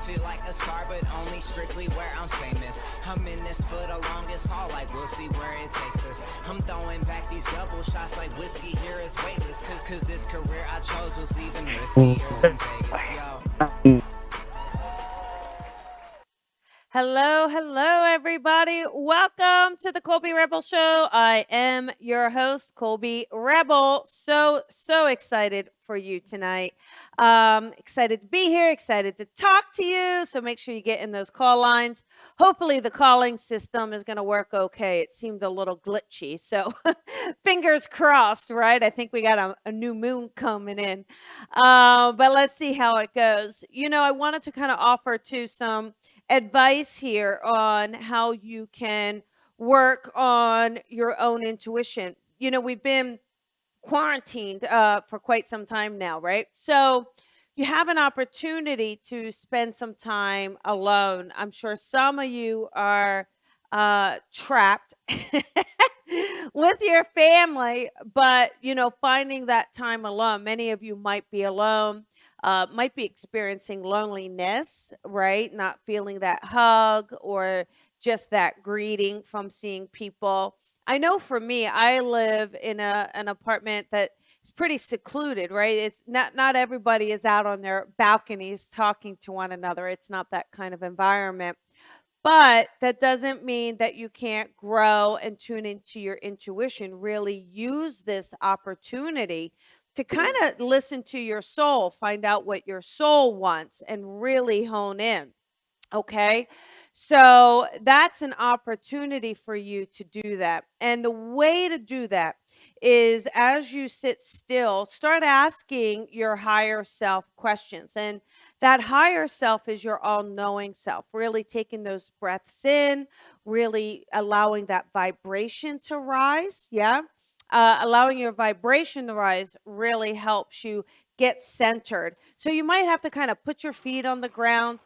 feel like a star, but only strictly where I'm famous. I'm in this for the longest haul, like we'll see where it takes us. I'm throwing back these double shots like whiskey here is weightless. Cause this career I chose was even riskier than Vegas, yo. Hello, hello, everybody. Welcome to the Colby Rebel Show. I am your host, Colby Rebel. So excited for you tonight. Excited to be here, excited to talk to you. So make sure you get in those call lines. Hopefully, the calling system is going to work okay. It seemed a little glitchy. So fingers crossed, right? I think we got a new moon coming in. But let's see how it goes. I wanted to kind of offer to some advice here on how you can work on your own intuition. We've been quarantined for quite some time now, right? So you have an opportunity to spend some time alone. I'm sure some of you are trapped with your family, but finding that time alone. Many of you might be alone, might be experiencing loneliness, right? Not feeling that hug or just that greeting from seeing people. I know for me, I live in an apartment that is pretty secluded, right? It's not everybody is out on their balconies talking to one another. It's not that kind of environment. But that doesn't mean that you can't grow and tune into your intuition. Really use this opportunity to kind of listen to your soul, find out what your soul wants, and really hone in. Okay. So that's an opportunity for you to do that. And the way to do that is as you sit still, start asking your higher self questions. And that higher self is your all knowing self, really taking those breaths in, really allowing that vibration to rise. Yeah. Allowing your vibration to rise really helps you get centered. So you might have to kind of put your feet on the ground,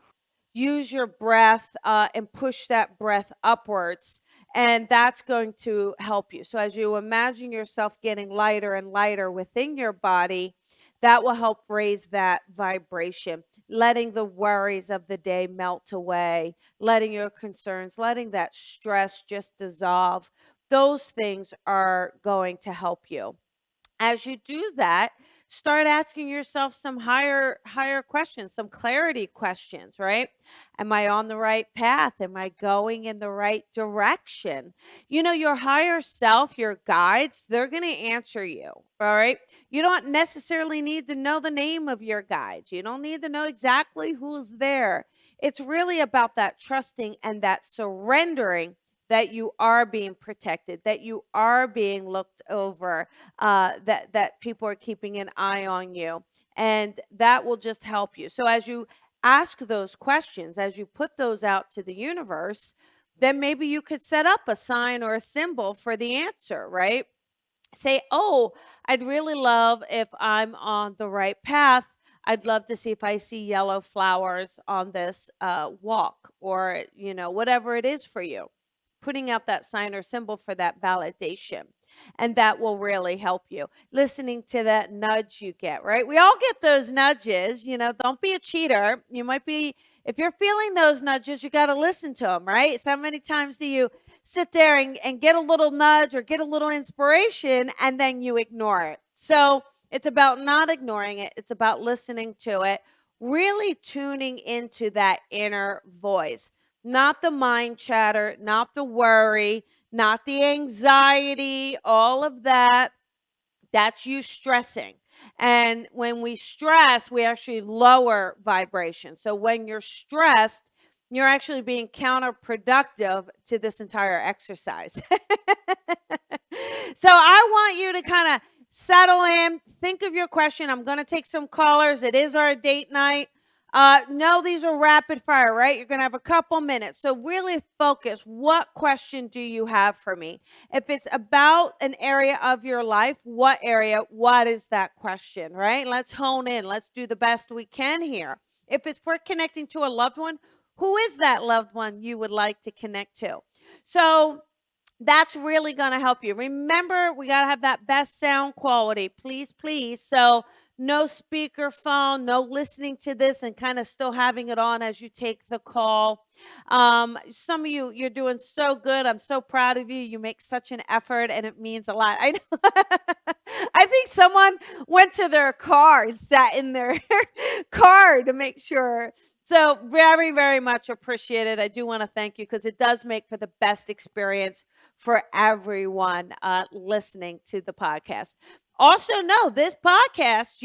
use your breath and push that breath upwards. And that's going to help you. So, as you imagine yourself getting lighter and lighter within your body, that will help raise that vibration, letting the worries of the day melt away, letting your concerns, letting that stress just dissolve. Those things are going to help you. As you do that, start asking yourself some higher questions, some clarity questions, right? Am I on the right path? Am I going in the right direction? Your higher self, your guides, they're going to answer you. All right. You don't necessarily need to know the name of your guides. You don't need to know exactly who's there. It's really about that trusting and that surrendering that you are being protected, that you are being looked over, that people are keeping an eye on you, and that will just help you. So as you ask those questions, as you put those out to the universe, then maybe you could set up a sign or a symbol for the answer, right? Say, oh, I'd really love if I'm on the right path. I'd love to see if I see yellow flowers on this walk, or whatever it is for you, putting out that sign or symbol for that validation. And that will really help you. Listening to that nudge you get, right? We all get those nudges. Don't be a cheater. You might be, if you're feeling those nudges, you got to listen to them, right? So many times do you sit there and get a little nudge or get a little inspiration and then you ignore it? So it's about not ignoring it, it's about listening to it, really tuning into that inner voice, not the mind chatter, not the worry, not the anxiety, all of that. That's you stressing. And when we stress, we actually lower vibration. So when you're stressed, you're actually being counterproductive to this entire exercise. So I want you to kind of settle in, think of your question. I'm going to take some callers. It is our date night. No, these are rapid fire, right? You're going to have a couple minutes. So really focus. What question do you have for me? If it's about an area of your life, what area? What is that question, right? Let's hone in. Let's do the best we can here. If it's for connecting to a loved one, who is that loved one you would like to connect to? So that's really going to help you. Remember, we got to have that best sound quality, please, please. So no speakerphone, no listening to this and kind of still having it on as you take the call. Some of you, you're doing so good. I'm so proud of you. You make such an effort and it means a lot. I know. I think someone went to their car and sat in their car to make sure. So very, very much appreciated. I do want to thank you because it does make for the best experience for everyone listening to the podcast. Also, know this podcast,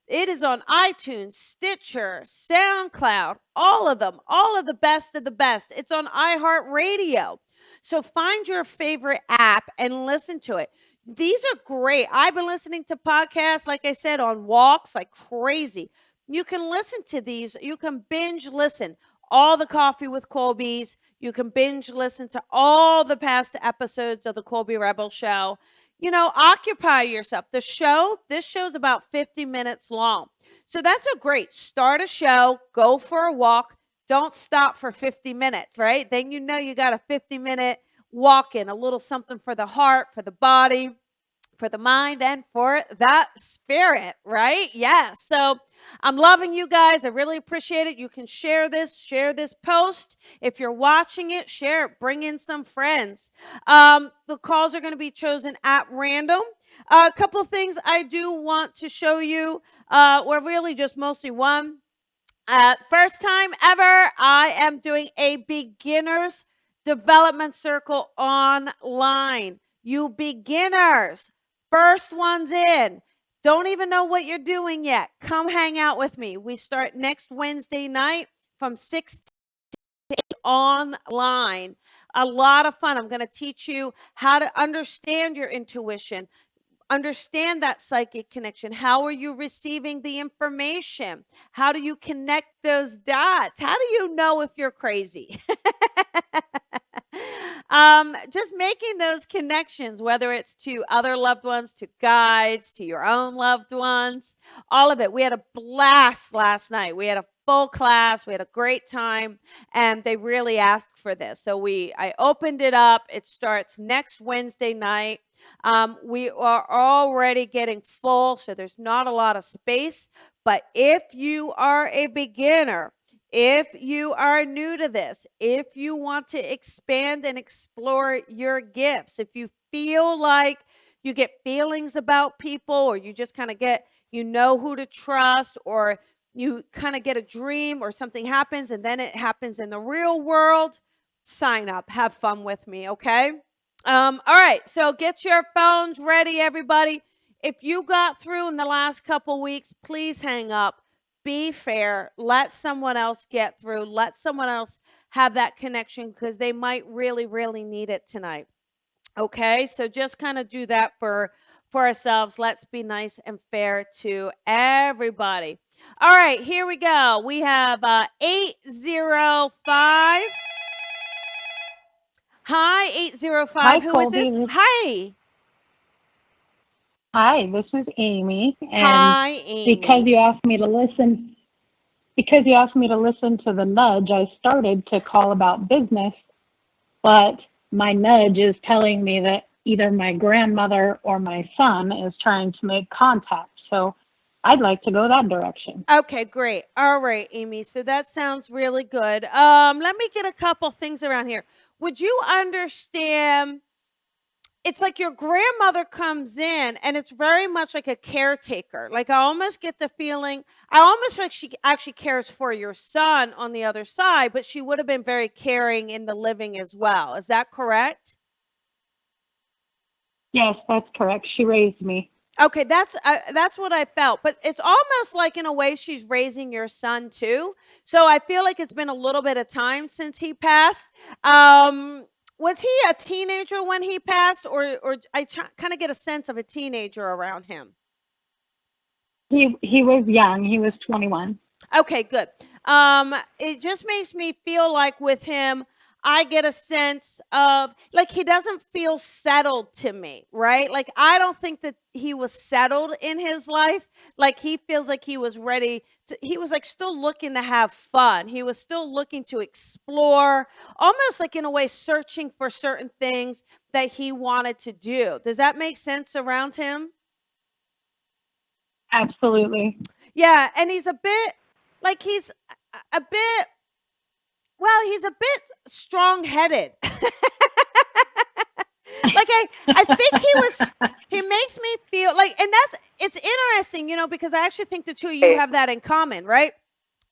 it is on iTunes, Stitcher, SoundCloud, all of them, all of the best of the best. It's on iHeartRadio. So find your favorite app and listen to it. These are great. I've been listening to podcasts, like I said, on walks like crazy. You can listen to these. You can binge listen. All the Coffee with Colby's. You can binge listen to all the past episodes of the Colby Rebel Show. Occupy yourself. This show's about 50 minutes long. So that's a great start a show, go for a walk, don't stop for 50 minutes, right? Then you got a 50-minute walk in, a little something for the heart, for the body, for the mind, and for the spirit, right? Yeah. So I'm loving you guys. I really appreciate it. You can share this post. If you're watching it, share it, bring in some friends. The calls are going to be chosen at random. A couple of things I do want to show you. Well, really just mostly one. First time ever, I am doing a beginners development circle online. You beginners, first ones in. Don't even know what you're doing yet. Come hang out with me. We start next Wednesday night from 6 online. A lot of fun. I'm going to teach you how to understand your intuition, understand that psychic connection. How are you receiving the information? How do you connect those dots? How do you know if you're crazy? Just making those connections, whether it's to other loved ones, to guides, to your own loved ones, all of it. We had a blast last night. We had a full class. We had a great time, and they really asked for this. So I opened it up. It starts next Wednesday night. We are already getting full, so there's not a lot of space. But if you are a beginner, if you are new to this, if you want to expand and explore your gifts, if you feel like you get feelings about people, or you just kind of who to trust, or you kind of get a dream or something happens and then it happens in the real world, sign up, have fun with me, okay? All right, so get your phones ready, everybody. If you got through in the last couple weeks, please hang up. Be fair. Let someone else get through. Let someone else have that connection because they might really, really need it tonight. Okay, so just kind of do that for ourselves. Let's be nice and fair to everybody. All right, here we go. We have 805. Hi, 805. Hi, Who is this? Colby. Hi. Hi, this is Amy. And Hi, because Amy. you asked me to listen, because you asked me to listen to the nudge, I started to call about business, but my nudge is telling me that either my grandmother or my son is trying to make contact. So I'd like to go that direction. Okay, great. All right, Amy. So that sounds really good. Let me get a couple things around here. Would you understand? It's like your grandmother comes in and it's very much like a caretaker. Like I almost get the feeling, I almost feel like she actually cares for your son on the other side, but she would have been very caring in the living as well. Is that correct? Yes, that's correct. She raised me. Okay, that's what I felt, but it's almost like in a way she's raising your son too. So I feel like it's been a little bit of time since he passed. Um, was he a teenager when he passed, or kind of get a sense of a teenager around him? He was young. He was 21. Okay, good. It just makes me feel like with him, I get a sense of like he doesn't feel settled to me, right? Like I don't think that he was settled in his life. Like he feels like he was ready to, he was like still looking to have fun. He was still looking to explore, almost like in a way searching for certain things that he wanted to do. Does that make sense around him? Absolutely. Yeah, and he's a bit like a bit well, he's a bit strong-headed. Like I think he makes me feel like, and it's interesting, because I actually think the two of you have that in common, right?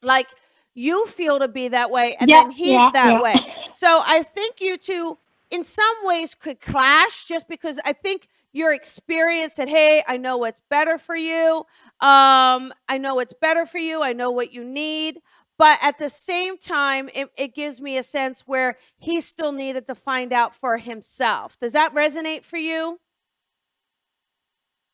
Like you feel to be that way and Yeah, then he's yeah, that yeah. way. So I think you two in some ways could clash just because I think your experience said, hey, I know what's better for you. I know what's better for you. I know what you need. But at the same time, it gives me a sense where he still needed to find out for himself. Does that resonate for you?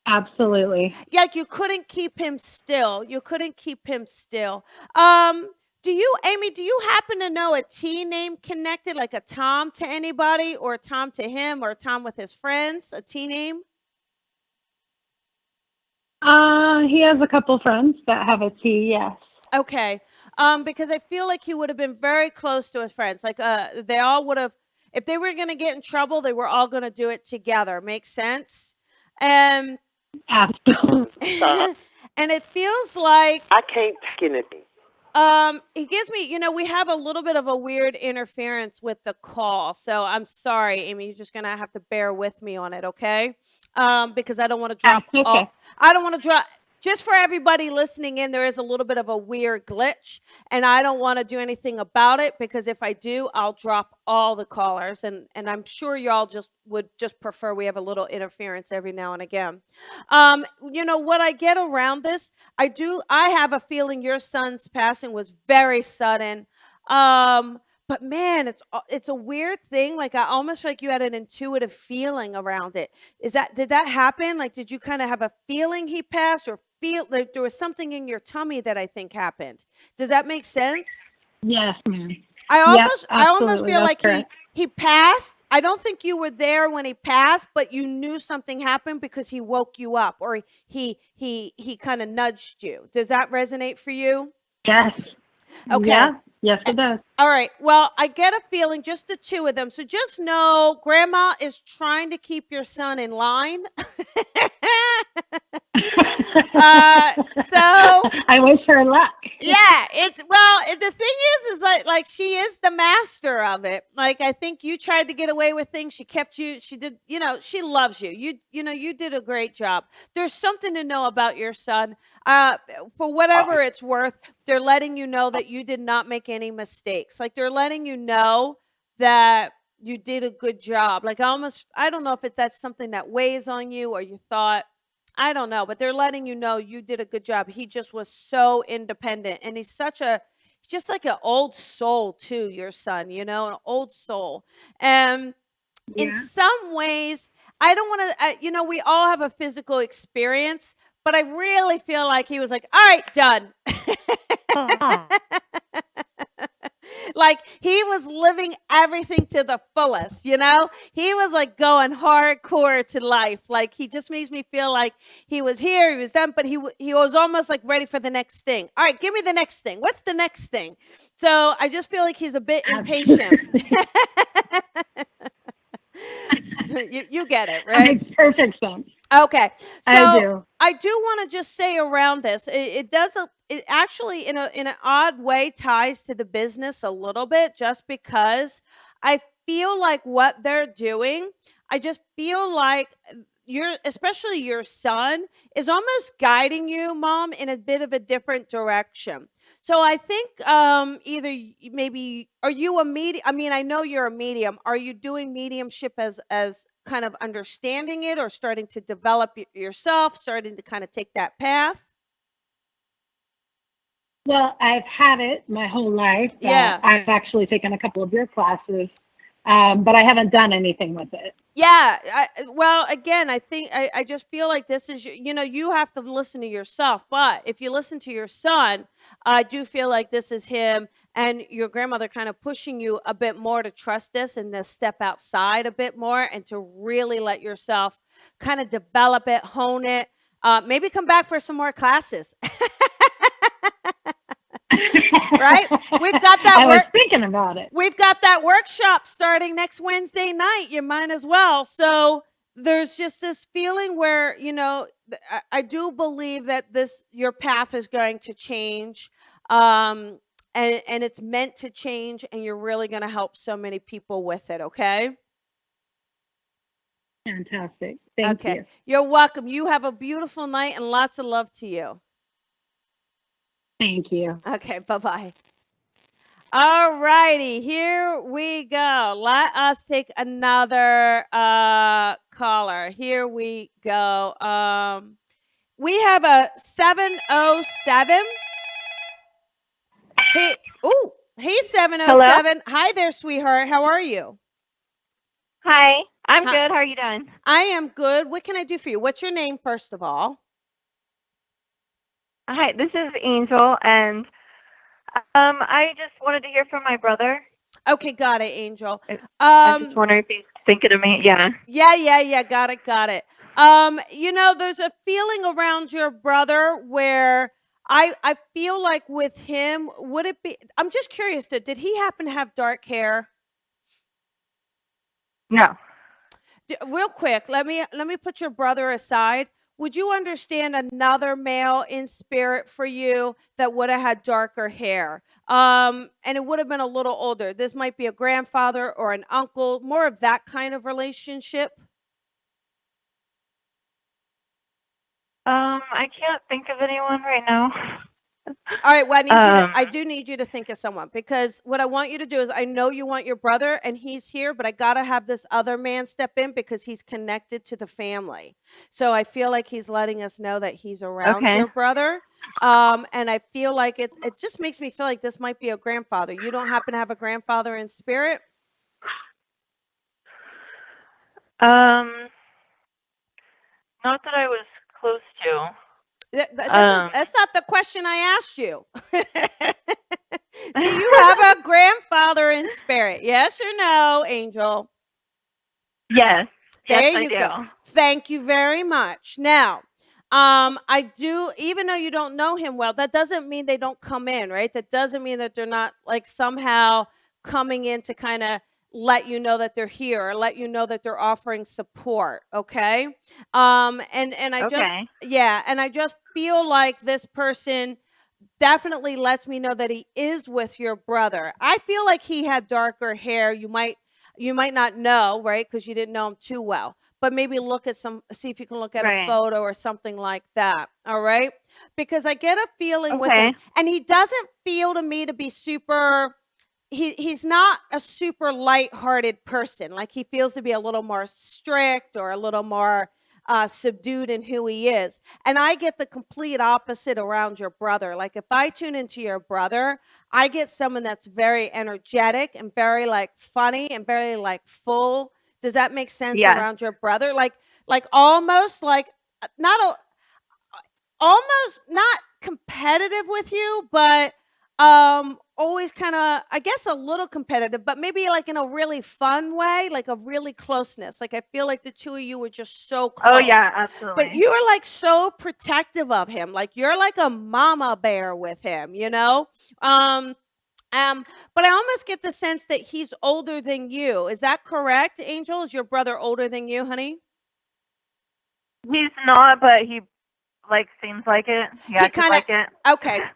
Absolutely. Like you couldn't keep him still. You couldn't keep him still. Um, Amy, do you happen to know a T name connected, like a Tom to anybody, or a Tom to him, or a Tom with his friends? A T name? He has a couple friends that have a T, yes. Okay. Because I feel like he would have been very close to his friends. Like they all would have, if they were gonna get in trouble, they were all gonna do it together. Makes sense. And Absolutely. and it feels like I can't take anything. he gives me, we have a little bit of a weird interference with the call. So I'm sorry, Amy, you're just gonna have to bear with me on it, okay? Because I don't want to drop That's okay. I don't want to drop just for everybody listening in, there is a little bit of a weird glitch, and I don't want to do anything about it because if I do, I'll drop all the callers, and I'm sure y'all just would just prefer we have a little interference every now and again. What I get around this, I have a feeling your son's passing was very sudden. But man, it's a weird thing. Like I almost feel like you had an intuitive feeling around it. Did that happen? Like did you kind of have a feeling he passed or feel like there was something in your tummy that I think happened? Does that make sense? Yes, ma'am. I Yep, almost absolutely. feel That's like correct. he passed. I don't think you were there when he passed, but you knew something happened because he woke you up or he kind of nudged you. Does that resonate for you? Yes. Okay. Yeah. Yes, it does. All right. Well, I get a feeling just the two of them. So just know grandma is trying to keep your son in line. So I wish her luck. yeah, the thing is like she is the master of it. Like I think you tried to get away with things. She kept you. She did, she loves you. You did a great job. There's something to know about your son. Uh for whatever it's worth, they're letting you know that you did not make any mistakes. Like they're letting you know that you did a good job. Like I don't know if that's something that weighs on you or you thought I don't know, but they're letting you know you did a good job. He just was so independent and just like an old soul too, your son, an old soul. And in Yeah. some ways, I don't want to, we all have a physical experience, but I really feel like he was like, all right, done. Like he was living everything to the fullest. He was like going hardcore to life. Like he just makes me feel like he was here, he was done, but he was almost like ready for the next thing. All right, give me the next thing. What's the next thing? So I just feel like he's a bit impatient. So you get it, That right? makes perfect sense. Okay. I So do. I do want to just say around this, it actually in an odd way ties to the business a little bit just because I feel like what they're doing, I just feel like especially your son is almost guiding you, mom, in a bit of a different direction. So I think either maybe are you a medium? I mean, I know you're a medium. Are you doing mediumship as kind of understanding it or starting to develop yourself, starting to kind of take that path? Well, I've had it my whole life. Yeah. I've actually taken a couple of your classes, but I haven't done anything with it. Yeah. Well, again, I think I just feel like this is, you have to listen to yourself. But if you listen to your son, I do feel like this is him and your grandmother kind of pushing you a bit more to trust this and to step outside a bit more and to really let yourself kind of develop it, hone it. Maybe come back for some more classes. Right? We've got that I was thinking about it. We've got that workshop starting next Wednesday night. You might as well. So there's just this feeling where, I do believe that your path is going to change. Um, and it's meant to change, and you're really going to help so many people with it. Okay. Fantastic. Thank Okay. you. You're welcome. You have a beautiful night and lots of love to you. Thank you. Okay. Bye bye. All righty, here we go. Let us take another caller. Here we go. We have a 707. Hey, ooh, hey Hello? 707. Hi there, sweetheart. How are you? Hi. I'm Hi, good. How are you doing? I am good. What can I do for you? What's your name, first of all? Hi, this is Angel, and I just wanted to hear from my brother. Okay, got it, Angel. I'm just wondering if he's thinking of me. Yeah. Yeah. Got it. There's a feeling around your brother where I feel like with him, would it be? I'm just curious. Did he happen to have dark hair? No. Real quick, let me put your brother aside. Would you understand another male in spirit for you that would have had darker hair? And it would have been a little older. This might be a grandfather or an uncle, more of that kind of relationship. I can't think of anyone right now. All right, well, I Um, do need you to think of someone, because what I want you to do is, I know you want your brother and he's here, but I got to have this other man step in because he's connected to the family. So I feel like he's letting us know that he's around okay. your brother. And I feel like it just makes me feel like this might be a grandfather. You don't happen to have a grandfather in spirit? Um, Not that I was close to. Um, That's not the question I asked you. Do you have a grandfather in spirit? Yes or no, Angel? yes. Yes, There I you go. do. Thank you very much. Now, I do, even though you don't know him well, that doesn't mean they don't come in, right? That doesn't mean that they're not like somehow coming in to kind of let you know that they're here, or let you know that they're offering support. Okay. And I just, Okay. yeah, and I just feel like this person definitely lets me know that he is with your brother. I feel like he had darker hair. You might not know, right? Because you didn't know him too well. But maybe see if you can look at a Right. photo or something like that. All right. Because I get a feeling with him, Okay. and he doesn't feel to me to be super. He's not a super light-hearted person. Like, he feels to be a little more strict or a little more subdued in who he is. And I get the complete opposite around your brother. Like, if I tune into your brother, I get someone that's very energetic and very like funny and very like full. Does that make sense Yes. around your brother? Like almost like not a almost not competitive with you, but always kind of, I guess, a little competitive, but maybe like in a really fun way, like a really closeness. Like, I feel like the two of you were just so Oh, close. yeah, But absolutely. you are like so protective of him. Like, you're like a mama bear with him, you know? Um but I almost get the sense that he's older than you. Is that correct, Angel? Is your brother older than you, honey? He's not, but he seems like it. He He acted kind of, like it.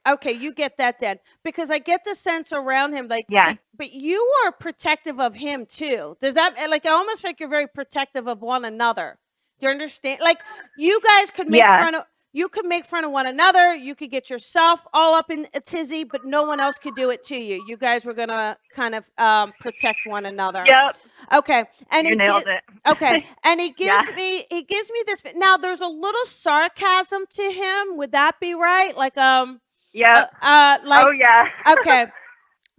okay, you get that then, because I get the sense around him, like, Yeah. but you are protective of him too. Does that, like, I almost like you're very protective of one another. Do you understand? Like, you guys could make Yeah. fun of. You could make fun of one another. You could get yourself all up in a tizzy, but no one else could do it to you. You guys were gonna kind of protect one another. Yep. Okay, and You nailed it. okay, and he Yeah. gives me this. Now, there's a little sarcasm to him. Would that be right? Like, Yep. like, Oh, yeah. okay,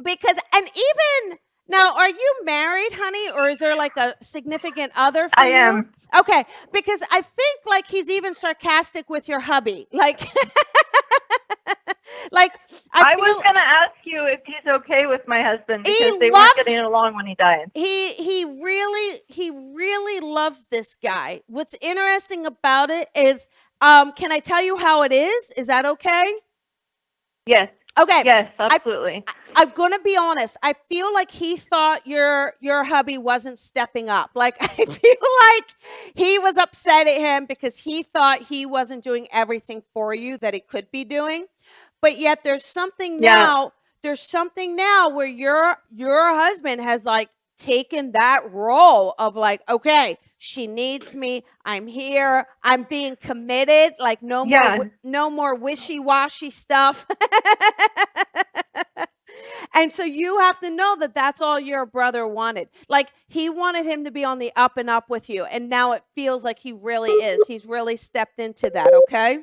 because, and even now, are you married, honey, or is there like a significant other for I you? am. Okay, because I think like he's even sarcastic with your hubby, like, like, I I was feel going to ask you if he's okay with my husband he because they weren't loves getting along when he died. he really loves this guy. What's interesting about it is, can I tell you how it is? Is that okay? Yes. Okay. Yes, I absolutely. I'm gonna be honest. I feel like he thought your hubby wasn't stepping up. Like I feel like he was upset at him because he thought he wasn't doing everything for you that he could be doing. But yet Yeah. there's something now where your husband has like taken that role of like, okay, she needs me. I'm here. I'm being committed. Like Yeah. no more wishy-washy stuff. And so you have to know that that's all your brother wanted. Like he wanted him to be on the up and up with you. And now it feels like he really is. He's really stepped into that. Okay.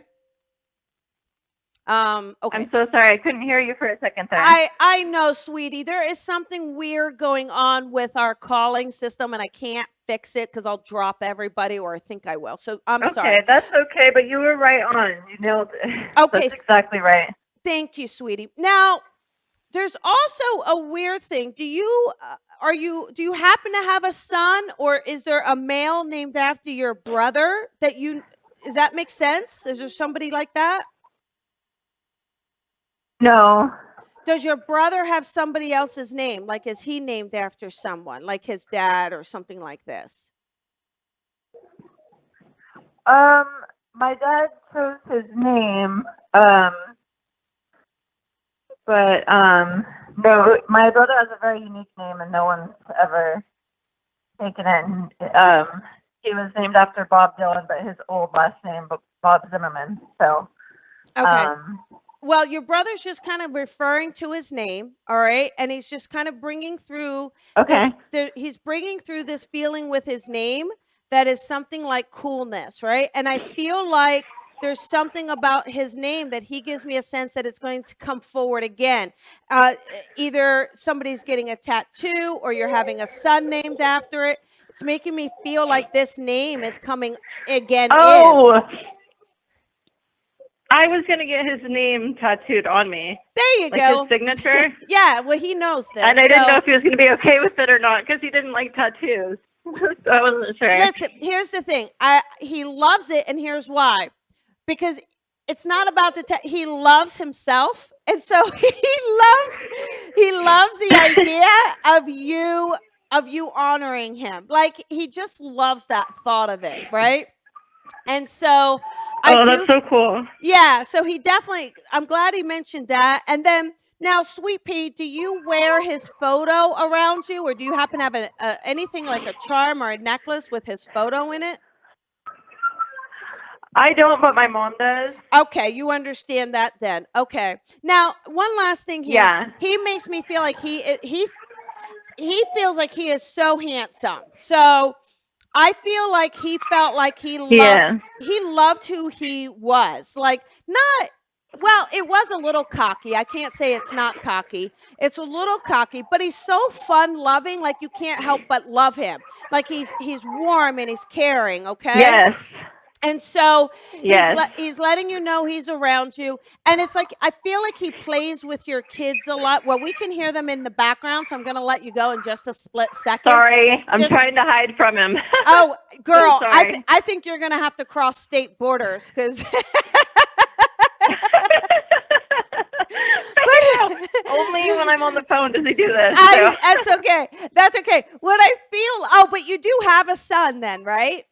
Okay. I'm so sorry. I couldn't hear you for a second there. I know, sweetie. There is something weird going on with our calling system, and I can't fix it because I'll drop everybody, or I think I will. So I'm sorry. Okay, that's okay, but you were right on. You nailed it. Okay, That's exactly right. thank you, sweetie. Now, there's also a weird thing. Do you happen to have a son, or is there a male named after your brother that you? Does that make sense? Is there somebody like that? No. Does your brother have somebody else's name? Like, is he named after someone, like his dad or something like this? Um, my dad chose his name, um, but no, my brother has a very unique name, and no one's ever taken it. And, he was named after Bob Dylan, but his old last name, Bob Zimmerman. So, Okay. um, Well, your brother's just kind of referring to his name, all right? And he's just kind of bringing through okay. he's bringing through this feeling with his name that is something like coolness, right? And I feel like there's something about his name that he gives me a sense that it's going to come forward again. Either somebody's getting a tattoo or you're having a son named after it. It's making me feel like this name is coming again in. Oh, I was gonna get his name tattooed on me, There you like his go. signature, Yeah, well, he knows and this. I didn't know So if he was gonna be okay with it or not because he didn't like tattoos. So I wasn't sure. listen, here's the thing. He loves it, and here's why. Because it's not about he loves himself, and so he loves the idea of you honoring him. Like he just loves that thought of it, right? And so I Oh, that's do so cool. yeah, so he definitely I'm glad he mentioned that. And then now, Sweet Pea, do you wear his photo around you, or do you happen to have anything like a charm or a necklace with his photo in it? I don't, but my mom does. Okay, you understand that then. Okay. Now, one last thing here. Yeah. He makes me feel like he feels like he is so handsome. So, I feel like he felt like Yeah. he loved who he was. Like not well, it was a little cocky. I can't say it's not cocky. It's a little cocky, but he's so fun loving, like you can't help but love him. Like he's warm and he's caring, okay? Yes. And so Yes. he's letting you know he's around you. And it's like I feel like he plays with your kids a lot. Well, we can hear them in the background, so I'm going to let you go in just a split second. Sorry, I'm Just trying to hide from him. oh, girl, sorry. I think you're going to have to cross state borders cuz Only when I'm on the phone does he do this. That's okay. That's okay. What I feel oh, but you do have a son then, right?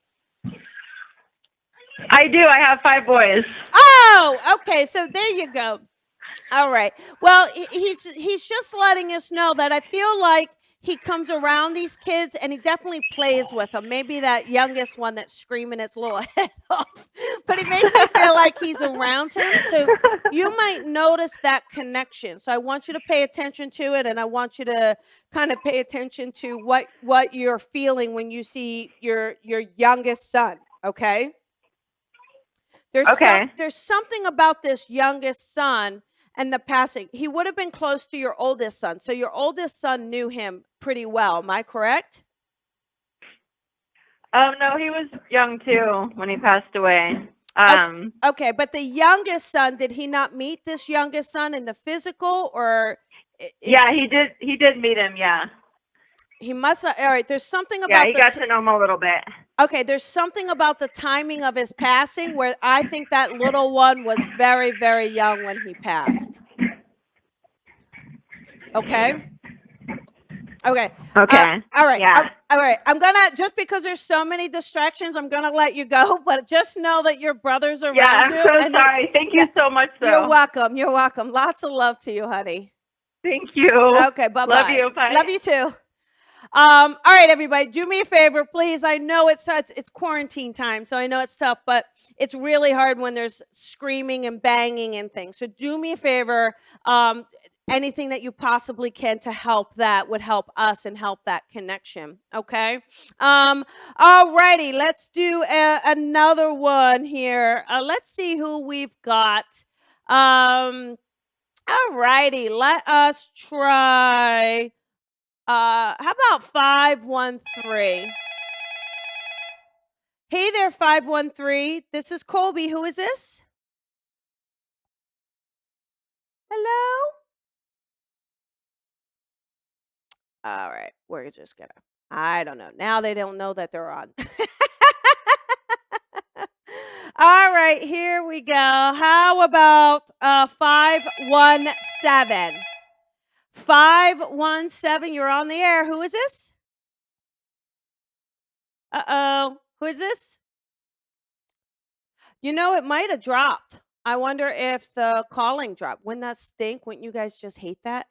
I do. I have 5 boys. Oh, okay. So there you go. All right. Well, he's just letting us know that I feel like he comes around these kids and he definitely plays with them. Maybe that youngest one that's screaming its little head off, but he makes me feel like he's around him. So you might notice that connection. So I want you to pay attention to it, and I want you to kind of pay attention to what you're feeling when you see your youngest son. Okay. Okay. There's something about this youngest son and the passing. He would have been close to your oldest son. So your oldest son knew him pretty well. Am I correct? No, he was young too when he passed away. Okay, but the youngest son, did he not meet this youngest son in the physical, or yeah, he did. He did meet him. Yeah. He must not. All right, there's something Yeah, about he got to know him a little bit. okay, there's something about the timing of his passing where I think that little one was very, very young when he passed. Okay. Okay. Okay. All right. Yeah. All right. I'm gonna, just because there's so many distractions, I'm gonna let you go. But just know that your brother's Yeah, around I'm you, so and sorry. Thank yeah, you so much, you're though. welcome. You're welcome. Lots of love to you, honey. Thank you. Okay. Bye Love bye. you. Bye. Love you too. All right, everybody, do me a favor, please. I know it's quarantine time, so I know it's tough, but it's really hard when there's screaming and banging and things. So do me a favor. Anything that you possibly can to help that would help us and help that connection. Okay. All righty, let's do another one here. Let's see who we've got. All righty, let us try. How about 513? Hey there, 513. This is Colby. Who is this? Hello? All right, we're just gonna, I don't know. Now they don't know that they're on. All right, here we go. How about 517? 517, you're on the air. Who is this? Uh-oh. Who is this? You know, it might have dropped. I wonder if the calling dropped. Wouldn't that stink? Wouldn't you guys just hate that?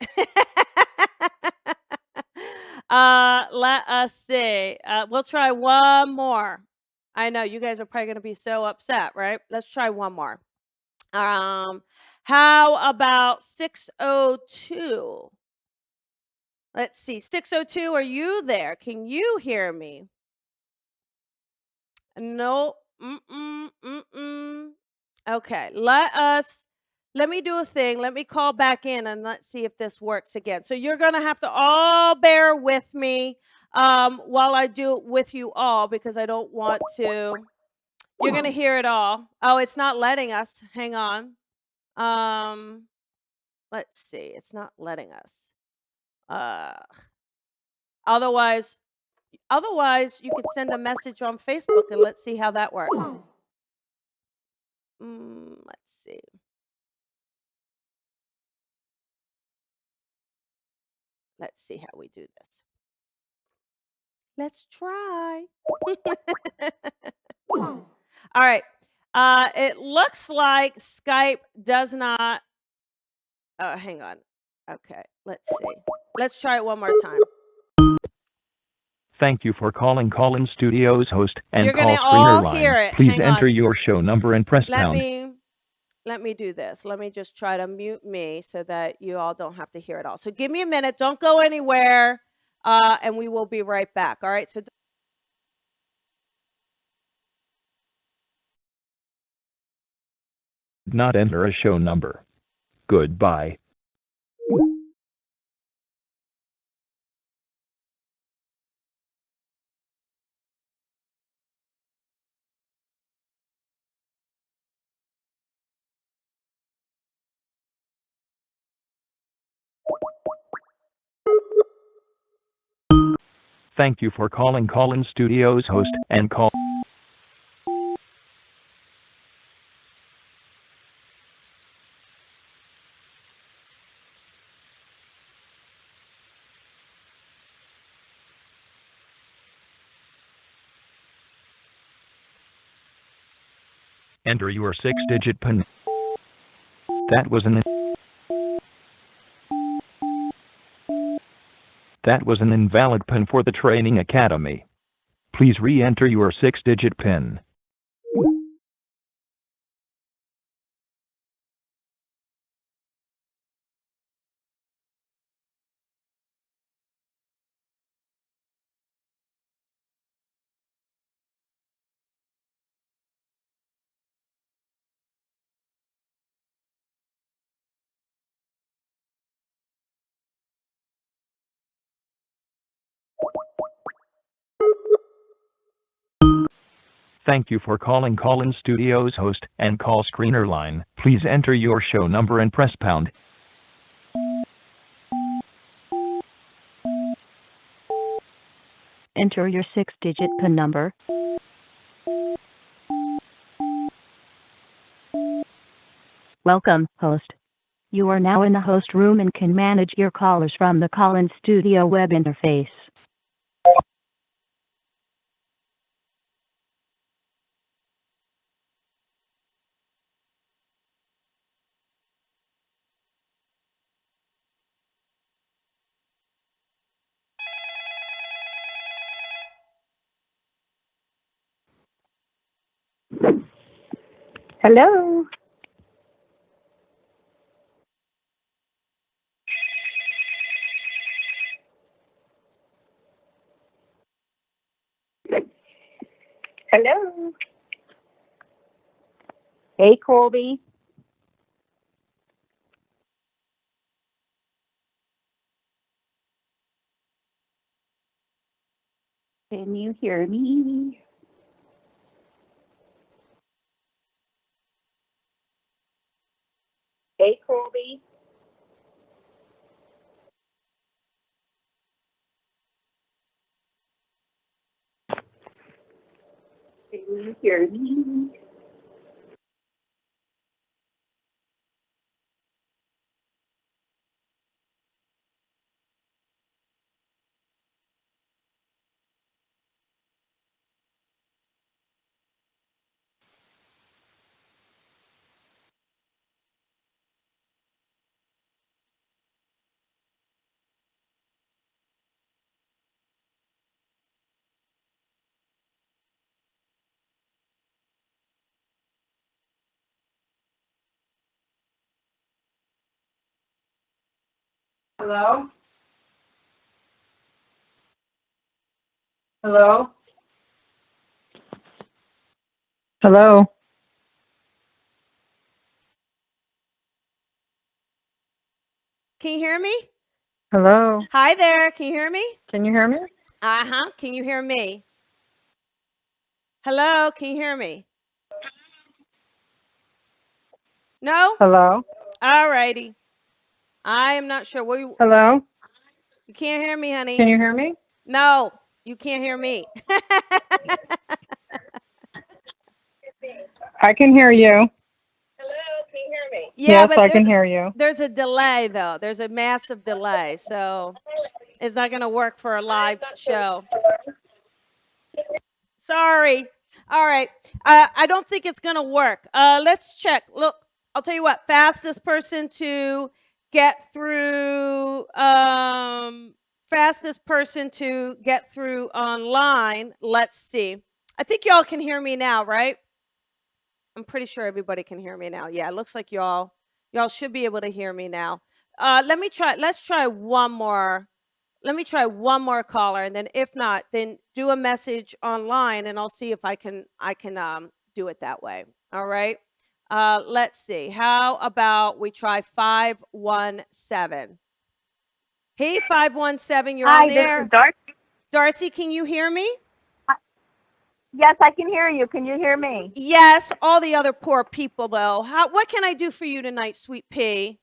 Let us see. We'll try one more. I know you guys are probably going to be so upset, right? Let's try one more. How about 602? Let's see. 602, are you there? Can you hear me? No. Okay. Let me do a thing. Let me call back in and let's see if this works again. So you're going to have to all bear with me while I do it with you all, because I don't want to. You're going to hear it all. Oh, it's not letting us. Hang on. Let's see. It's not letting us. Otherwise, you could send a message on Facebook and let's see how that works. Let's see. Let's see how we do this. Let's try. All right. It looks like Skype does not. Oh, hang on. Okay. Let's see. Let's try it one more time. Thank you for calling Call-In Studios host and You're call gonna screener all line. hear it. Please Hang enter on. your show number and press Let pound. me do this. Let me just try to mute me so that you all don't have to hear it all. So give me a minute. Don't go anywhere. And we will be right back. All right. So Not enter a show number. Goodbye. Thank you for calling Call-In Studios host and call. Enter your 6-digit PIN. That was an invalid PIN for the training academy. Please re-enter your 6-digit PIN. Thank you for calling Call-In Studios host and call screener line. Please enter your show number and press pound. Enter your 6-digit PIN number. Welcome, host. You are now in the host room and can manage your callers from the call-in studio web interface. Hello. Hello. Hey, Colby. Can you hear me? Hey, Colby. Can you hear me? Hello? Hello? Hello? Can you hear me? Hello? Hi there. Can you hear me? Can you hear me? Uh-huh. Can you hear me? Hello, can you hear me? No? Hello? All righty. I am not sure. Hello? You can't hear me, honey. Can you hear me? No, you can't hear me. I can hear you. Yeah, Yes, but I can hear you. there's a delay though. There's a massive delay. So it's not going to work for a live show. Sorry. All right. I don't think it's going to work. Let's check. Look, I'll tell you what, fastest person to get through online. Let's see. I think y'all can hear me now, right? I'm pretty sure everybody can hear me now. Yeah, it looks like y'all should be able to hear me now. Let's try one more. Let me try one more caller, and then if not, then do a message online and I'll see if I can do it that way. All right. Let's see. How about we try 517? Hey, 517, you're on Hi, this is there. Darcy. Darcy, can you hear me? Yes, I can hear you. Can you hear me? Yes, all the other poor people though. What can I do for you tonight, sweet pea?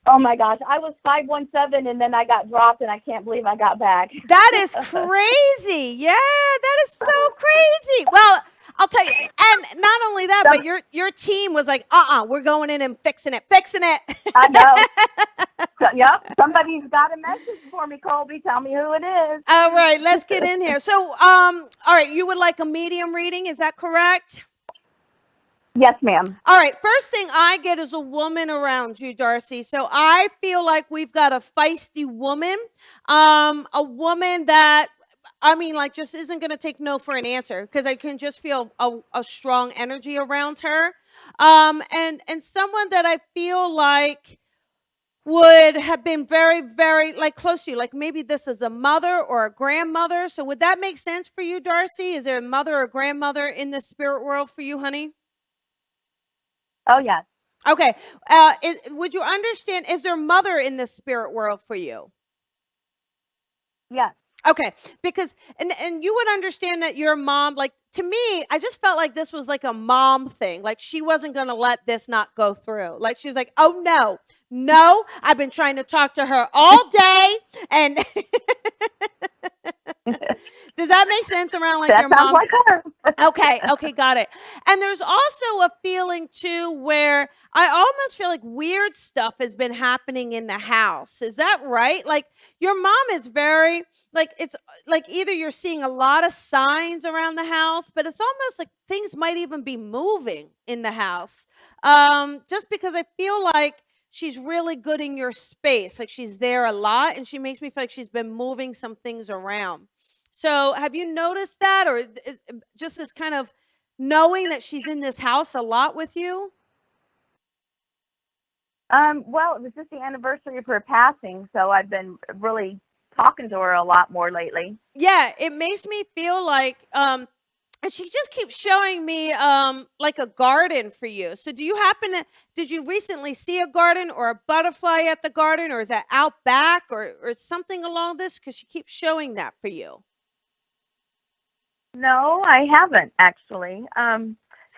Oh my gosh, I was 517 and then I got dropped and I can't believe I got back. That is crazy. Yeah, that is so crazy. Well, I'll tell you, and not only that, but your team was like, we're going in and fixing it. I know. Yep, somebody's got a message for me, Colby. Tell me who it is. All right, let's get in here. So, all right, you would like a medium reading, is that correct? Yes, ma'am. All right, first thing I get is a woman around you, Darcy. So I feel like we've got a feisty woman, a woman that, I mean, like, just isn't going to take no for an answer because I can just feel a strong energy around her. And someone that I feel like would have been very, very like close to you. Like maybe this is a mother or a grandmother. So would that make sense for you, Darcy? Is there a mother or grandmother in the spirit world for you, honey? Oh, yes. Okay. Would you understand? Is there mother in the spirit world for you? Yes. Okay, because and you would understand that your mom, like to me, I just felt like this was like a mom thing. Like she wasn't gonna let this not go through. Like she was like, oh no, I've been trying to talk to her all day, and Does that make sense around like That your sounds mom's? like her. Okay, got it. And there's also a feeling too where I almost feel like weird stuff has been happening in the house. Is that right? Like your mom is very like it's like either you're seeing a lot of signs around the house, but it's almost like things might even be moving in the house. Just because I feel like she's really good in your space. Like she's there a lot and she makes me feel like she's been moving some things around. So, have you noticed that, or just this kind of knowing that she's in this house a lot with you? Well, it was just the anniversary of her passing, so I've been really talking to her a lot more lately. Yeah, it makes me feel like, and she just keeps showing me like a garden for you. So, did you recently see a garden or a butterfly at the garden, or is that out back, or something along this? Because she keeps showing that for you. No, I haven't actually.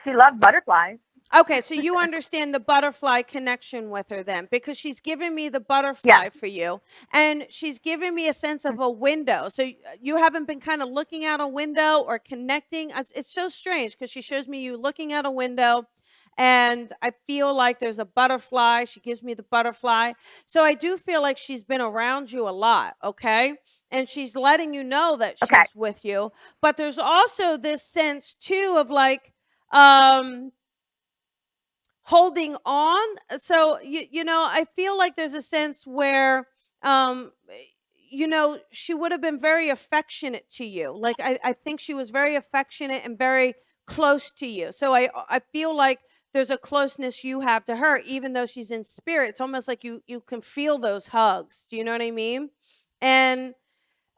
She loved butterflies. Okay, so you understand the butterfly connection with her then, because she's giving me the Yeah. butterfly for you, and she's giving me a sense of a window. So you haven't been kind of looking out a window or connecting. It's so strange because she shows me you looking out a window, and I feel like there's a butterfly. She gives me the butterfly. So I do feel like she's been around you a lot, okay? And she's letting you know that Okay. she's with you. But there's also this sense too of like, um holding on. So I feel like there's a sense where um she would have been very affectionate to you. Like I think she was very affectionate and very close to you. So I feel like there's a closeness you have to her, even though she's in spirit. It's almost like you can feel those hugs. Do you know what I mean? And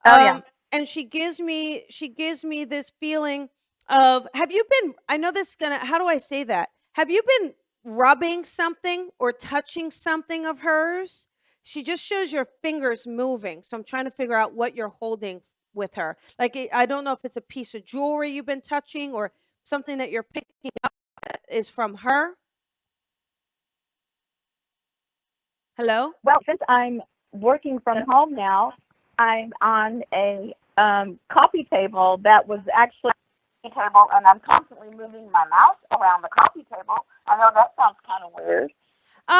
Oh yeah. um, and she gives me this feeling of, have you been, I know this is gonna, how do I say that? Have you been rubbing something or touching something of hers? She just shows your fingers moving. So I'm trying to figure out what you're holding with her. Like I don't know if it's a piece of jewelry you've been touching or something that you're picking up that is from her. Hello? Well, since I'm working from home now, I'm on a coffee table that was actually a table, and I'm constantly moving my mouse around the coffee table. I know that sounds kind of weird,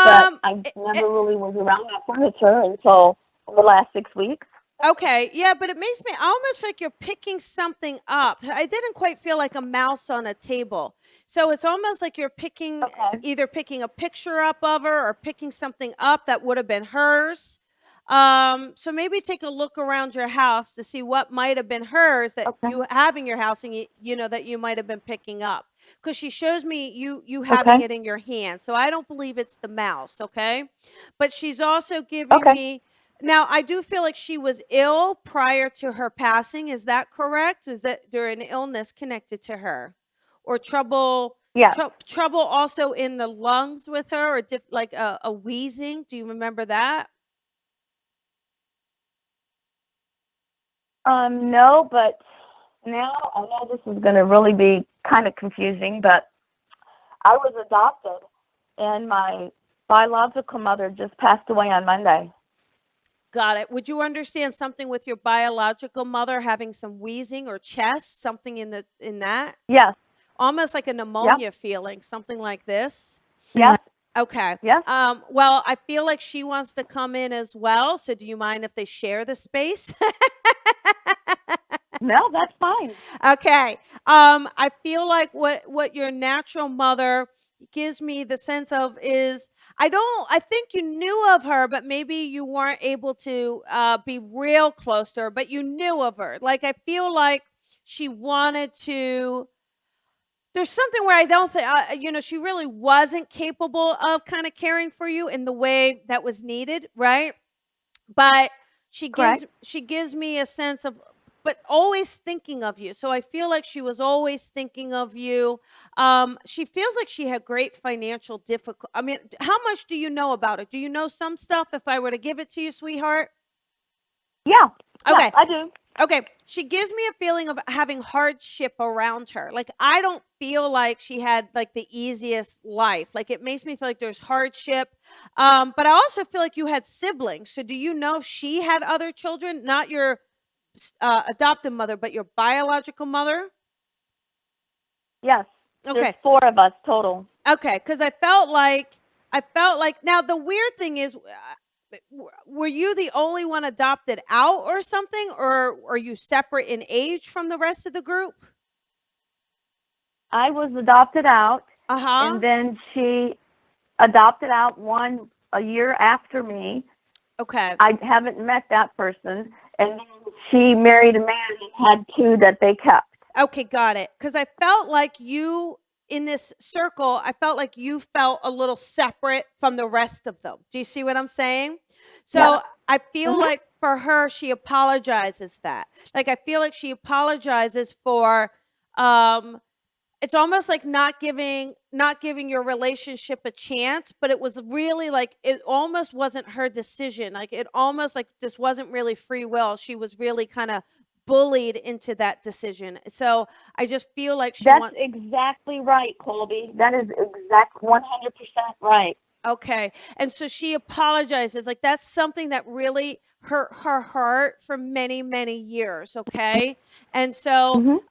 but Um I never really was around that furniture until the last 6 weeks. Okay, yeah, but it makes me I almost feel like you're picking something up. I didn't quite feel like a mouse on a table. So it's almost like you're Okay. either picking a picture up of her or picking something up that would have been hers. So maybe take a look around your house to see what might have been hers that Okay. you have in your house and you know that you might have been picking up. Because she shows me you having Okay. it in your hand. So I don't believe it's the mouse, okay? But she's also giving Okay. me now, I do feel like she was ill prior to her passing. Is that correct? Is that there an illness connected to her, or Yes. trouble also in the lungs with her, or like a wheezing? Do you remember that? No, but now I know this is going to really be kind of confusing, but I was adopted, and my biological mother just passed away on Monday. Got it. Would you understand something with your biological mother having some wheezing or chest, something in that? Yes. Almost like a Yep. pneumonia feeling, something like this? Yes. Okay. Yes. Well, I feel like she wants to come in as well. So do you mind if they share the space? No, that's fine. Okay. I feel like what your natural mother gives me the sense of is I think you knew of her, but maybe you weren't able to be real close to her, but you knew of her. Like I feel like she wanted to there's something where I don't think, she really wasn't capable of kind of caring for you in the way that was needed, right? But Correct. she gives me a sense of, but always thinking of you. So I feel like she was always thinking of you. She feels like she had great financial difficulty. I mean, how much do you know about it? Do you know some stuff? If I were to give it to you, sweetheart. Yeah. Yeah, Okay. I do. Okay, she gives me a feeling of having hardship around her. Like I don't feel like she had like the easiest life. Like it makes me feel like there's hardship. But I also feel like you had siblings. So do you know if she had other children? Not your adoptive mother, but your biological mother? Yes. Okay. There's 4 of us total. Okay, because I felt like now the weird thing is, were you the only one adopted out or something, or are you separate in age from the rest of the group? I was adopted out, Uh-huh. and then she adopted out one a year after me. Okay. I haven't met that person, and then she married a man and had 2 that they kept. Okay, got it. Because I felt like you, in this circle, I felt like you felt a little separate from the rest of them. Do you see what I'm saying? So Yeah. I feel like for her, she apologizes that. Like, I feel like she apologizes for, it's almost like not giving your relationship a chance, but it was really like, it almost wasn't her decision. Like, it almost like this wasn't really free will. She was really kind of bullied into that decision. So I just feel like she That's wants. exactly right, Colby. That is exact 100% right. Okay. And so she apologizes. Like, that's something that really hurt her heart for many, many years. Okay. And so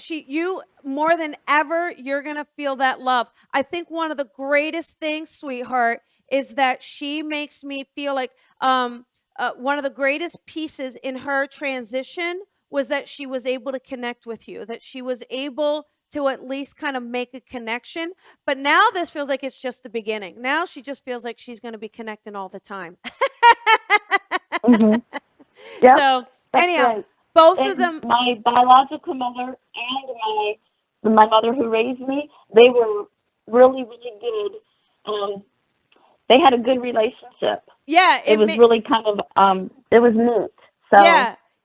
you more than ever, you're gonna feel that love. I think one of the greatest things, sweetheart, is that she makes me feel like one of the greatest pieces in her transition was that she was able to connect with you, that she was able to at least kind of make a connection. But now this feels like it's just the beginning. Now she just feels like she's going to be connecting all the time. Yep, So that's anyhow, right. both And of them. my biological mother and my mother who raised me, they were really, really good. They had a good relationship. Yeah, It was really kind of it was neat. So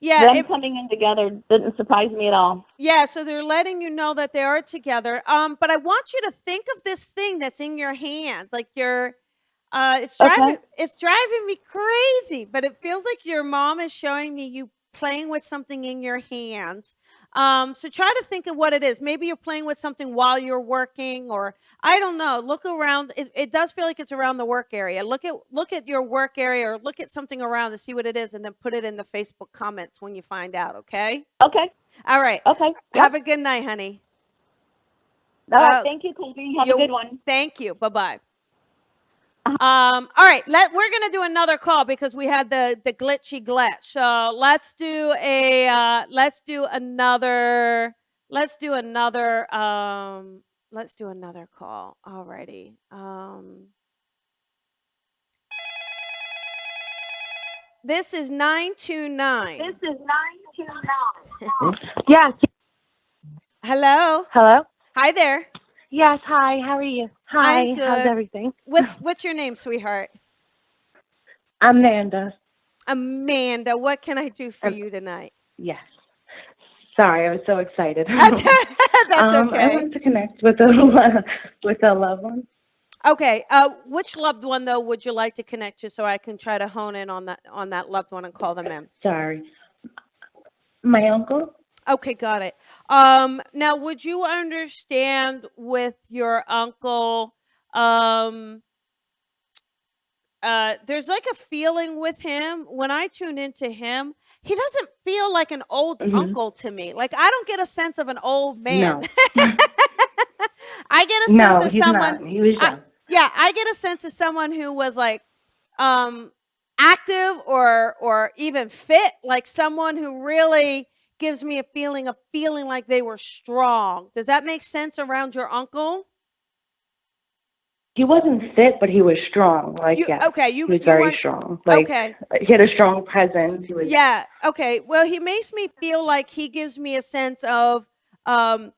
them coming in together didn't surprise me at all. Yeah, so they're letting you know that they are together. But I want you to think of this thing that's in your hand, like it's driving me crazy, but it feels like your mom is showing me you playing with something in your hand. So try to think of what it is. Maybe you're playing with something while you're working, or I don't know. Look around. It does feel like it's around the work area. Look at your work area, or look at something around to see what it is, and then put it in the Facebook comments when you find out. Okay. Okay. All right. Okay. Yep. Have a good night, honey. All right. Thank you, Colby. Have a good one. Thank you. Bye-bye. All right, we're gonna do another call because we had the glitchy glitch. So let's do another call. Alrighty. This is 929. Yes. Hello. Hello. Hi there. Yes. Hi. How are you? Hi. I'm good. How's everything? What's your name, sweetheart? Amanda. Amanda. What can I do for you tonight? Yes. Sorry, I was so excited. That's I okay. want to connect with a loved one. Okay. Which loved one though would you like to connect to so I can try to hone in on that loved one and call them in? Sorry. My uncle. Okay, got it. Now would you understand with your uncle, there's like a feeling with him when I tune into him, he doesn't feel like an old uncle to me. Like, I don't get a sense of an old man. No. I get a sense No, of he's someone. not. He was young. I get a sense of someone who was like active or even fit, like someone who really gives me a feeling of feeling like they were strong. Does that make sense around your uncle? He wasn't fit, but he was strong. Like, he was very strong. Like, he had a strong presence. He was. Yeah. Okay. Well, he makes me feel like he gives me a sense of, and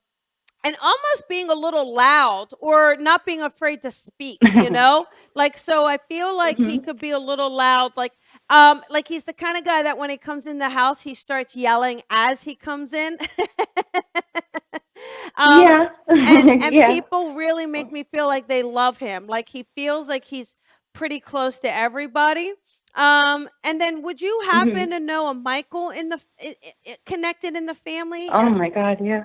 almost being a little loud or not being afraid to speak, like, so I feel like he could be a little loud, like he's the kind of guy that when he comes in the house, he starts yelling as he comes in. And people really make me feel like they love him. Like, he feels like he's pretty close to everybody. And then would you happen to know a Michael connected in the family? Oh my God, yeah.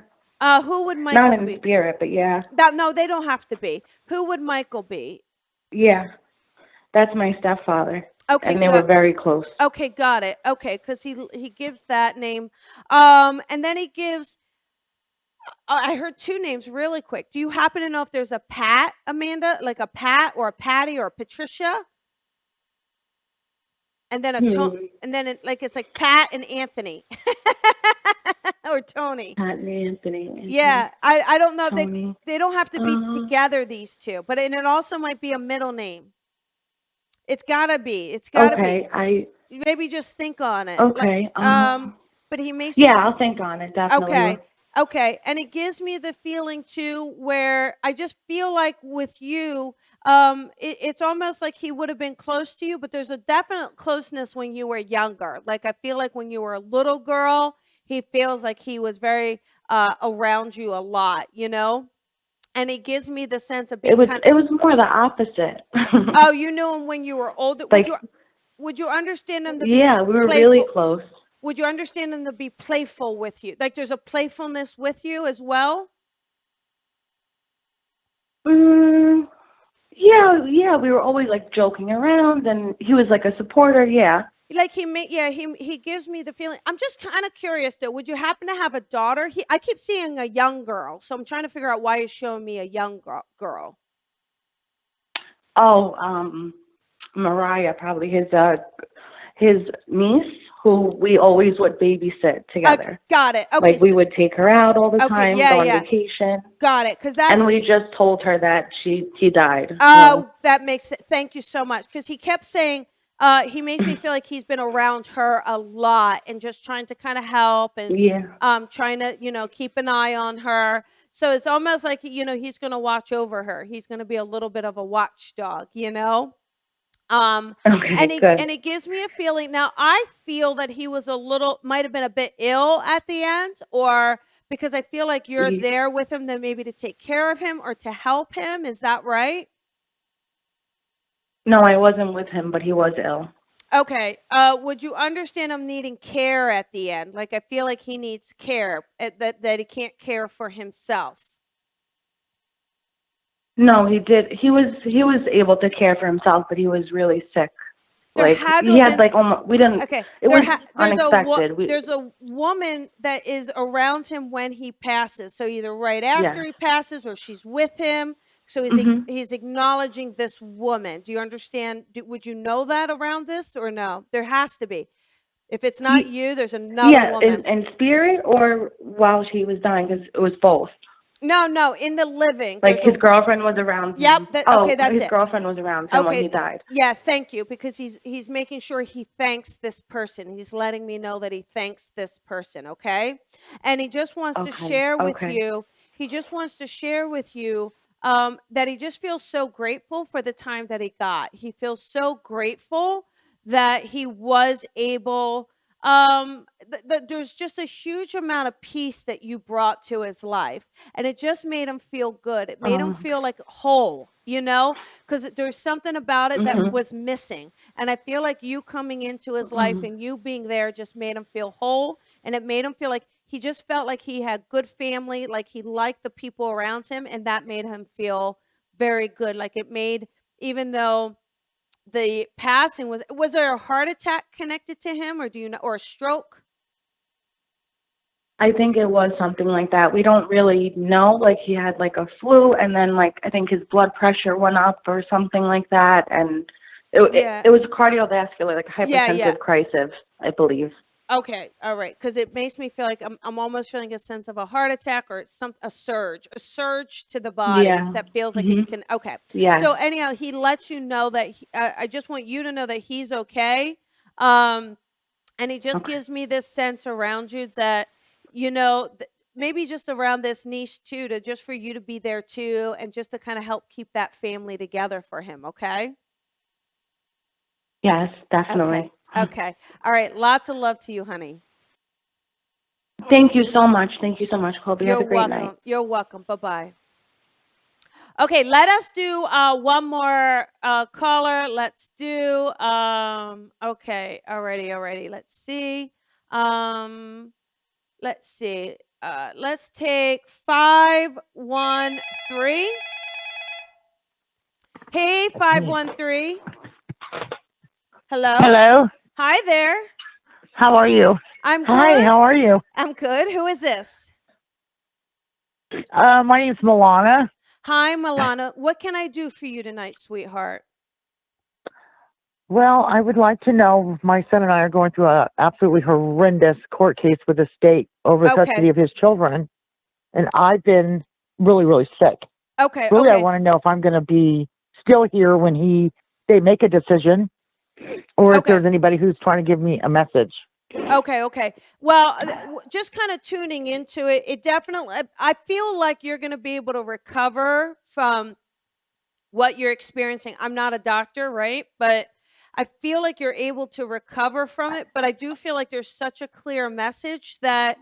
Who would Michael be? Not in spirit, but yeah. No, they don't have to be. Who would Michael be? Yeah, that's my stepfather. Okay, and they were very close. Okay, got it. Okay, because he gives that name, and then he gives. I heard two names really quick. Do you happen to know if there's a Pat, Amanda, like a Pat or a Patty or a Patricia, and then a and then it's like Pat and Anthony or Tony? Pat and Anthony. Yeah, I don't know. Tony. They don't have to be together, these two, but and it also might be a middle name. It's gotta be. It's gotta be. Okay, Maybe just think on it. okay. But he makes me. Yeah, I'll think on it, definitely. Okay. Okay. And it gives me the feeling too, where I just feel like with you, it's almost like he would have been close to you, but there's a definite closeness when you were younger. Like I feel like when you were a little girl, he feels like he was very around you a lot, you know? And it gives me the sense of being It was more the opposite. Oh, you knew him when you were older. Like, would you understand him to yeah, we were playful? really close. Would you understand him to be playful with you? Like there's a playfulness with you as well? Yeah, we were always like joking around, and he was like a supporter. Yeah. Like he gives me the feeling. I'm just kind of curious though. Would you happen to have a daughter? I keep seeing a young girl, so I'm trying to figure out why he's showing me a young girl. Oh, Mariah, probably his niece, who we always would babysit together. Got it. Okay. Like we would take her out all the time, yeah, go on yeah. vacation. Got it. Because that's. And we just told her that he died. Oh, that makes it. Thank you so much. Because he kept saying. He makes me feel like he's been around her a lot and just trying to kind of help and trying to, keep an eye on her. So it's almost like, he's going to watch over her. He's going to be a little bit of a watchdog, Okay, and good. it gives me a feeling. Now, I feel that he was might have been a bit ill at the end, or because I feel like you're there with him, then maybe to take care of him or to help him. Is that right? No, I wasn't with him, but he was ill. Okay. Would you understand him needing care at the end? Like I feel like he needs care, that he can't care for himself. No, he did. He was able to care for himself, but he was really sick. He had like almost. We didn't. Okay. It was unexpected. There's a woman that is around him when he passes. So either right after he passes, or she's with him. So he's acknowledging this woman. Do you understand? Would you know that around this or no? There has to be. If it's not you, there's another woman. In spirit or while he was dying, because it was both. No, in the living. Like his girlfriend was around him. Yep. Okay, that's his girlfriend was around him when he died. Yeah, thank you, because he's making sure he thanks this person. He's letting me know that he thanks this person, okay? And he just wants to share with you. He just wants to share with you that he just feels so grateful for the time that he got. He feels so grateful that he was able. There's just a huge amount of peace that you brought to his life, and it just made him feel good. It made him feel like whole, because there's something about it that was missing. And I feel like you coming into his life and you being there just made him feel whole, and it made him feel like he just felt like he had good family, like he liked the people around him, and that made him feel very good. Like it made, even though the passing was there a heart attack connected to him, or do you know, or a stroke? I think it was something like that. We don't really know. Like he had like a flu, and then like I think his blood pressure went up or something like that, and it was cardiovascular, like a hypertensive crisis, I believe. Okay, all right, because it makes me feel like I'm almost feeling a sense of a heart attack or a surge to the body that feels like it can. Okay, so anyhow, he lets you know that I just want you to know that he's okay, and he just gives me this sense around you that maybe just around this niche too, for you to be there too, and just to kind of help keep that family together for him. Okay. Yes, definitely. Okay. All right. Lots of love to you, honey. Thank you so much. Thank you so much, Colby. Have a great night. You're welcome. Bye-bye. Okay, let us do one more caller. Let's do okay. Alrighty. Let's see. Let's take 513. Hey, 513. Hello? Hello. Hi there. How are you? I'm Hi, good. how are you? I'm good. Who is this? My name's Milana. Hi, Milana. What can I do for you tonight, sweetheart? Well, I would like to know, my son and I are going through a absolutely horrendous court case with the state over custody Okay. of his children, and I've been really, really sick. Okay. Really, I Okay. want to know if I'm going to be still here when they make a decision, or if Okay. there's anybody who's trying to give me a message. Okay, okay. Well, just kind of tuning into it, it definitely, I feel like you're going to be able to recover from what you're experiencing. I'm not a doctor, right? But I feel like you're able to recover from it. But I do feel like there's such a clear message that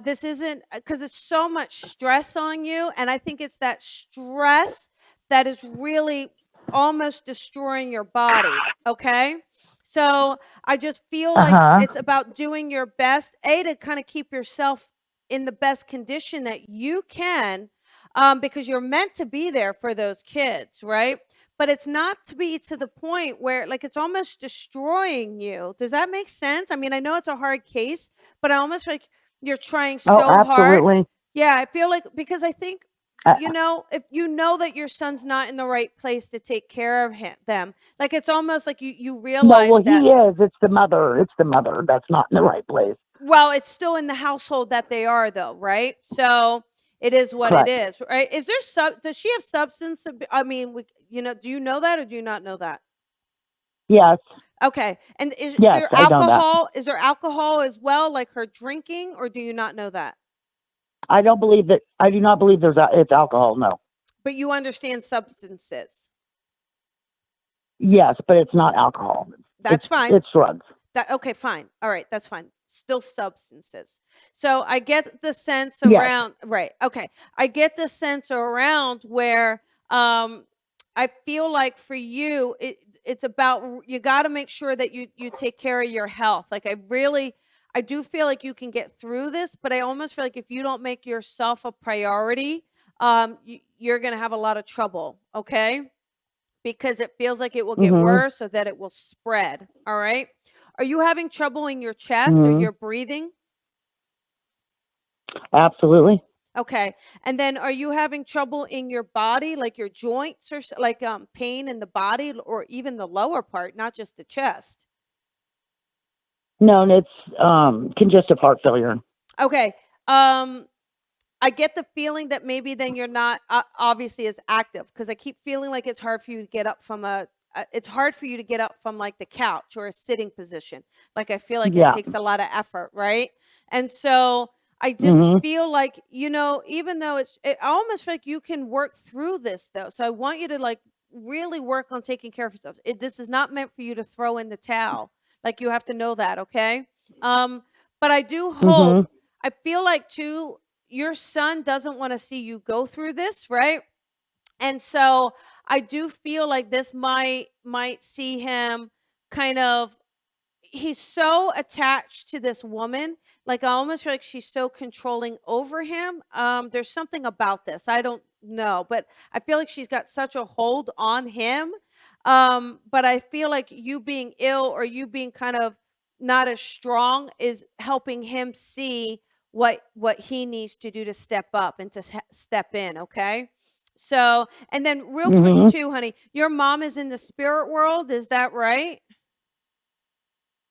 this isn't because it's so much stress on you. And I think it's that stress that is really almost destroying your body. Okay. So I just feel like Uh-huh. it's about doing your best, to kind of keep yourself in the best condition that you can, because you're meant to be there for those kids, right? But it's not to be to the point where like it's almost destroying you. Does that make sense? I mean, I know it's a hard case, but I almost feel like you're trying Oh, so hard. absolutely. Yeah, I feel like because I think Uh, if you know that your son's not in the right place to take care of them, like it's almost like you no, realize well, that. he is. It's the mother. It's the mother that's not in the right place. Well, it's still in the household that they are, though, right? So it is what it Correct. is, right? Is there does she have substance? I mean, do you know that or do you not know that? Yes. Okay, and is Yes, there I know that. alcohol? Is there alcohol as well, like her drinking, or do you not know that? I don't believe that. I do not believe it's alcohol. No. But you understand substances. Yes, but it's not alcohol. That's fine. It's drugs. Okay, fine. All right, that's fine. Still substances. So I get the sense Yes. around, right. Okay. I get the sense around where I feel like for you it's about you got to make sure that you take care of your health. Like I do feel like you can get through this, but I almost feel like if you don't make yourself a priority, you're going to have a lot of trouble, okay? Because it feels like it will get Mhm. worse or that it will spread. All right. Are you having trouble in your chest or Mhm. your breathing? Absolutely. Okay. And then are you having trouble in your body, like your joints or like pain in the body or even the lower part, not just the chest? No, and it's congestive heart failure. Okay. I get the feeling that maybe then you're not obviously as active because I keep feeling like it's hard for you to get up from it's hard for you to get up from like the couch or a sitting position. Like I feel like it Yeah. takes a lot of effort, right? And so I just Mhm. feel like, even though I almost feel like you can work through this though. So I want you to like really work on taking care of yourself. This is not meant for you to throw in the towel. Like you have to know that, okay? Um, but I do hope, Mhm. I feel like too, your son doesn't want to see you go through this, right? And so I do feel like this might see him kind of he's so attached to this woman. Like I almost feel like she's so controlling over him. There's something about this. I don't know, but I feel like she's got such a hold on him. But I feel like you being ill or you being kind of not as strong is helping him see what he needs to do to step up and to step in, okay? So, and then real quick Mhm. too, honey, your mom is in the spirit world, is that right?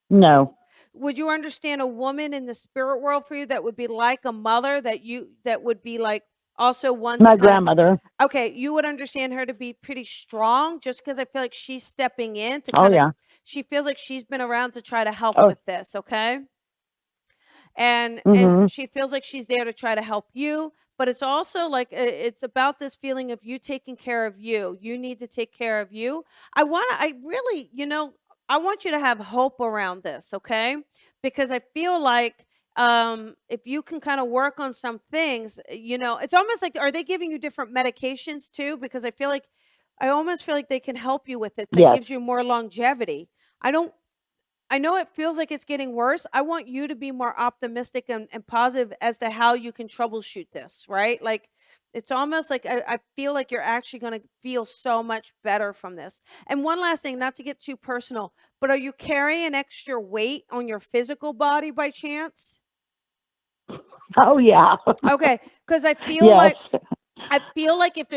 No. Would you understand a woman in the spirit world for you that would be like a mother that would be like also one to My kind of grandmother. okay, you would understand her to be pretty strong just because I feel like she's stepping in to Oh kind of yeah. she feels like she's been around to try to help Oh. with this, okay? And Mhm. she feels like she's there to try to help you, but it's also like it's about this feeling of you taking care of you. You need to take care of you. I really, I want you to have hope around this, okay? Because I feel like if you can kind of work on some things, it's almost like are they giving you different medications too? Because I almost feel like they can help you with it that Yes. gives you more longevity. I don't know it feels like it's getting worse. I want you to be more optimistic and positive as to how you can troubleshoot this, right? Like, it's almost like I feel like you're actually going to feel so much better from this. And one last thing, not to get too personal, but are you carrying extra weight on your physical body by chance? Oh, yeah. Okay, because I feel Yes. like if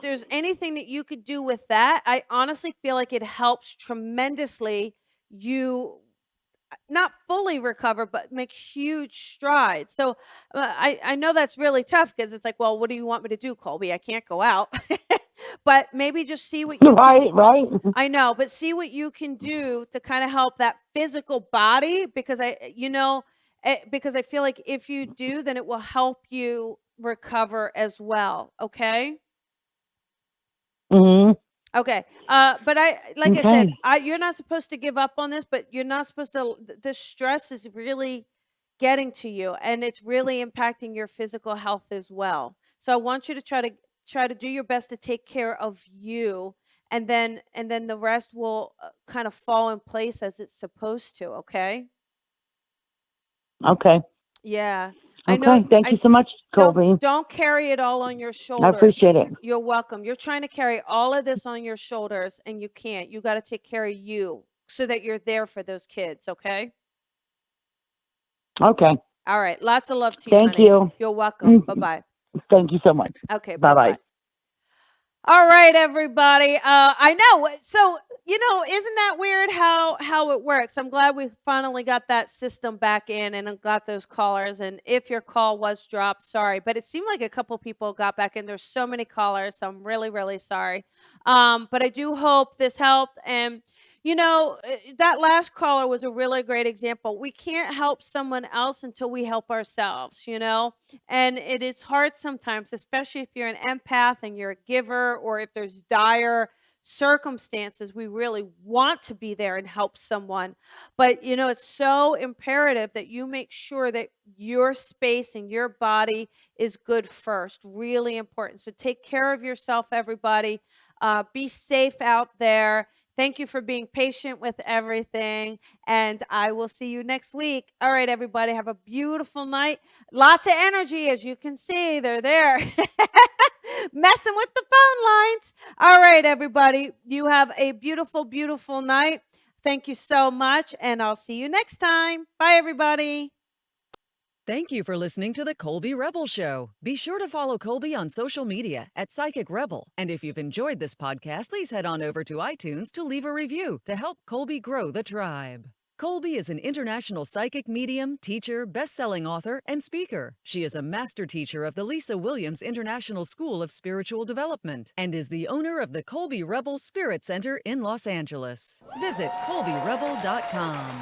there's anything that you could do with that, I honestly feel like it helps tremendously you not fully recover, but make huge strides. So I know that's really tough because it's like, well, what do you want me to do, Colby? I can't go out. But maybe just see what you can. Right. I know, but see what you can do to kind of help that physical body because because I feel like if you do, then it will help you recover as well. Okay. Hmm. Okay. But like I said, Okay. you're not supposed to give up on this, but you're not supposed to. The stress is really getting to you, and it's really impacting your physical health as well. So I want you to try to do your best to take care of you, and then the rest will kind of fall in place as it's supposed to. Okay. Okay. Yeah. I know. Okay. Thank you so much, Colby. Don't carry it all on your I shoulders. appreciate it. You're welcome. You're trying to carry all of this on your shoulders and you can't. You got to take care of you so that you're there for those kids, okay? Okay. All right. Lots of love to you, Thank honey. you. You're welcome. Mm, Bye-bye. Thank you so much. Okay, Bye bye-bye. bye. All right, everybody. I know. So, isn't that weird how it works? I'm glad we finally got that system back in and got those callers. And if your call was dropped, sorry, but it seemed like a couple people got back in. There's so many callers, so I'm really, really sorry. But I do hope this helped. And that last caller was a really great example. We can't help someone else until we help ourselves. And it is hard sometimes, especially if you're an empath and you're a giver, or if there's dire circumstances, we really want to be there and help someone. But, it's so imperative that you make sure that your space and your body is good first. Really important. So take care of yourself, everybody. Be safe out there. Thank you for being patient with everything. And I will see you next week. All right, everybody, have a beautiful night. Lots of energy, as you can see. They're there. Messing with the phone lines. All right, everybody. You have a beautiful, beautiful night. Thank you so much. And I'll see you next time. Bye, everybody. Thank you for listening to the Colby Rebel Show. Be sure to follow Colby on social media at Psychic Rebel. And if you've enjoyed this podcast, please head on over to iTunes to leave a review to help Colby grow the tribe. Colby is an international psychic medium, teacher, best-selling author, and speaker. She is a master teacher of the Lisa Williams International School of Spiritual Development and is the owner of the Colby Rebel Spirit Center in Los Angeles. Visit colbyrebel.com.